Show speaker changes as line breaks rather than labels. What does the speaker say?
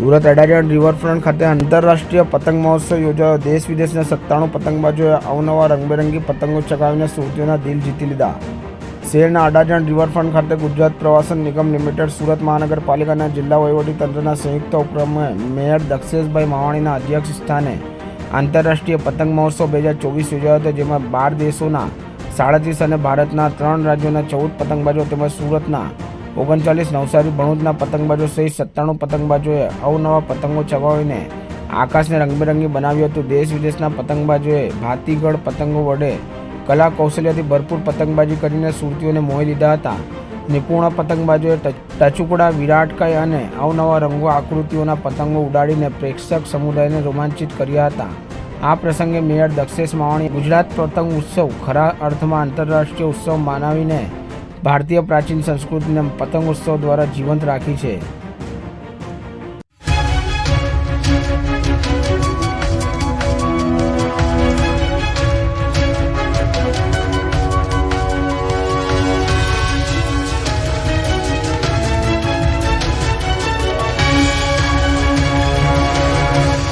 Surat Adajan riverfront ખાતે આંતરરાષ્ટ્રીય પતંગ મહોત્સવ યોજાયો। દેશ વિદેશના 97 પતંગબાજોએ અવનવા રંગબેરંગી પતંગો ચગાવીને સુરતીઓના દિલ જીતી લીધા। શહેરના અડાજણ રિવરફ્રન્ટ ખાતે ગુજરાત પ્રવાસન નિગમ લિમિટેડ, સુરત મહાનગરપાલિકાના જિલ્લા વહીવટીતંત્રના સંયુક્ત ઉપક્રમે મેયર દક્ષેશભાઈ માવાણીના અધ્યક્ષ સ્થાને આંતરરાષ્ટ્રીય પતંગ મહોત્સવ 2024 યોજાયો હતો, જેમાં 12 દેશોના 37 અને ભારતના 3 રાજ્યોના 14 પતંગબાજો તેમજ સુરતના 39, નવસારી, ભરૂચના પતંગબાજો સહિત 97 પતંગબાજોએ અવનવા પતંગો ચગાવીને આકાશને રંગબેરંગી બનાવ્યું હતું। દેશ વિદેશના પતંગબાજોએ ભાતીગળ પતંગો વડે કલા કૌશલ્યથી ભરપૂર પતંગબાજી કરીને સુરતીઓને મોહી લીધા હતા। નિપુણ પતંગબાજોએ ટચુકડા, વિરાટકાય અને અવનવા રંગો આકૃતિઓના પતંગો ઉડાડીને પ્રેક્ષક સમુદાયને રોમાંચિત કર્યા હતા। આ પ્રસંગે મેયર દક્ષેશ માવાણી ગુજરાત પતંગ ઉત્સવ ખરા અર્થમાં આંતરરાષ્ટ્રીય ઉત્સવ માનવીને ભારતીય પ્રાચીન સંસ્કૃતિને પતંગ ઉત્સવ દ્વારા જીવંત રાખી છે।